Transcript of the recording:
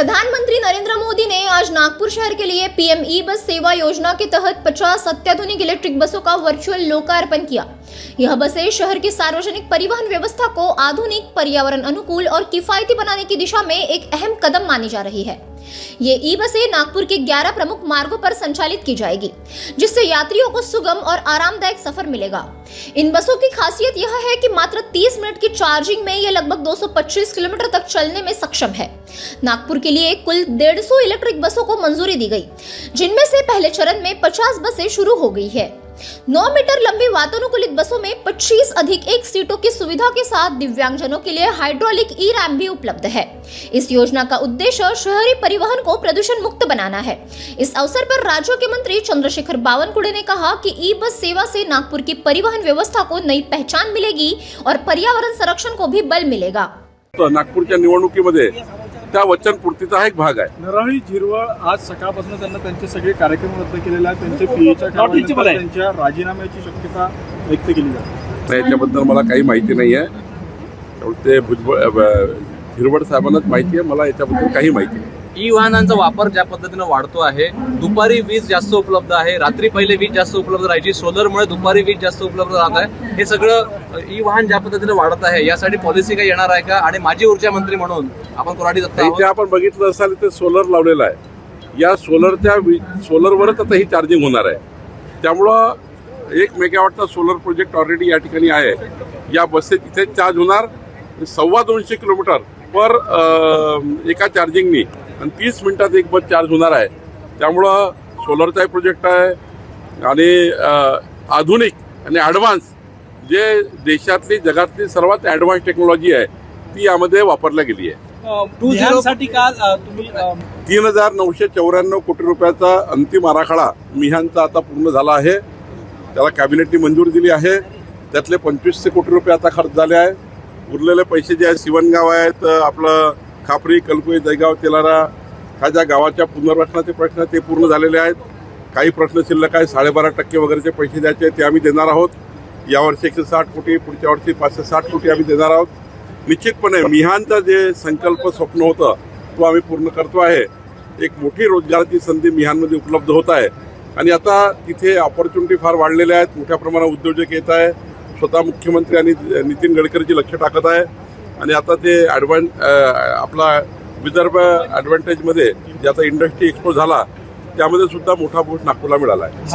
प्रधानमंत्री नरेंद्र मोदी ने आज नागपुर शहर के लिए पीएम ई बस सेवा योजना के तहत 50 अत्याधुनिक इलेक्ट्रिक बसों का वर्चुअल लोकार्पण किया। यह बसें शहर की सार्वजनिक परिवहन व्यवस्था को आधुनिक, पर्यावरण अनुकूल और किफायती बनाने की दिशा में एक अहम कदम मानी जा रही है। ये ई बसें नागपुर के 11 प्रमुख मार्गों पर संचालित की जाएगी, जिससे यात्रियों को सुगम और आरामदायक सफर मिलेगा। इन बसों की खासियत यह है कि मात्र 30 मिनट की चार्जिंग में ये लगभग 225 किलोमीटर तक चलने में सक्षम है। नागपुर के लिए कुल 150 इलेक्ट्रिक बसों को मंजूरी दी गई, जिनमें से पहले चरण में 50 बसें शुरू हो गई है। 9 मीटर लंबी वातानुकूलित बसों में 25 अधिक एक सीटों की सुविधा के साथ दिव्यांगजनों के लिए हाइड्रोलिक ई रैम्प भी उपलब्ध है। इस योजना का उद्देश्य शहरी परिवहन को प्रदूषण मुक्त बनाना है। इस अवसर पर राज्य के मंत्री चंद्रशेखर बावनकुळे ने कहा कि ई बस सेवा से नागपुर की परिवहन व्यवस्था को नई पहचान मिलेगी और पर्यावरण संरक्षण को भी बल मिलेगा। नागपूरच्या निवडणुकीमध्ये त्या वचनपूर्तीचा हा एक भाग आहे। नरहरी झिरवळ आज सकाळपासून त्यांना त्यांचे सगळे कार्यक्रम रद्द केलेले आहेत। त्यांचे पीएच्या कामानंतर त्यांच्या राजीनाम्याची शक्यता व्यक्त केली जाते। याच्याबद्दल मला काही माहिती नाही आहे, ते झिरवळ साहेबांनाच माहिती आहे, मला याच्याबद्दल काही माहिती नाही। ई वाहनांचा वापर ज्या पद्धतीने वाढतो आहे, दुपारी वीज जास्त उपलब्ध आहे, रात्री पहिले वीज जास्त उपलब्ध राहायची, सोलरमुळे दुपारी वीज जास्त उपलब्ध राहत आहे। हे सगळं ई वाहन ज्या पद्धतीने वाढत आहे, यासाठी पॉलिसी काही येणार आहे का? आणि माजी ऊर्जा मंत्री म्हणून आपण कोराडी दत्ता इथे आपण बघितलं असाल ते सोलर लावलेलं आहे। या सोलरवरच आता ही चार्जिंग होणार आहे। त्यामुळं 1 मेगावॉटचा सोलर प्रोजेक्ट ऑलरेडी या ठिकाणी आहे। या बसेस इथे चार्ज होणार 250 किलोमीटर पर एका चार्जिंगनी आणि 30 मिनिटात एक बस चार्ज होणार आहे। त्यामुळं सोलरचा प्रोजेक्ट आहे आणि आधुनिक आणि ॲडव्हान्स जे देशातली जगातली सर्वात ॲडव्हान्स टेक्नॉलॉजी आहे ती यामध्ये वापरल्या गेली आहे। 20 साठी काल तुम्ही 3,994 कोटी रुपयाचा अंतिम आराखडा मिहानचा आता पूर्ण झाला आहे। त्याला कॅबिनेटने मंजुरी दिली आहे। त्यातले 2500 कोटी रुपये आता खर्च झाले आहे। उरलेले पैसे जे आहेत, सिवनगाव आहेत, आपलं खापरी, कलकुई, जयगाव, तेलारा ह्या ज्या गावाच्या पुनर्वसनाचे प्रश्न ते पूर्ण झालेले आहेत। काही प्रश्न शिल्लक आहे, 12.5% वगैरेचे पैसे द्यायचे ते आम्ही देणार आहोत। यावर्षी 160 कोटी, पुढच्या वर्षी 560 कोटी आम्ही देणार आहोत। निश्चितपणे मिहानचा जे संकल्प स्वप्न होतं तो आम्ही पूर्ण करतो आहे। एक मोठी रोजगाराची संधी मिहानमध्ये उपलब्ध होत आहे आणि आता तिथे ऑपॉर्च्युनिटी फार वाढलेल्या आहेत। मोठ्या प्रमाणात उद्योजक येत आहे। स्वतः मुख्यमंत्री आणि नितीन गडकरीची लक्ष टाकत आहे आणि आता ते आपला विदर्भ ॲडव्हान्टेजमध्ये जे आता इंडस्ट्री एक्सपो झाला त्यामध्ये सुद्धा मोठा बूट नागपूरला मिळाला आहे।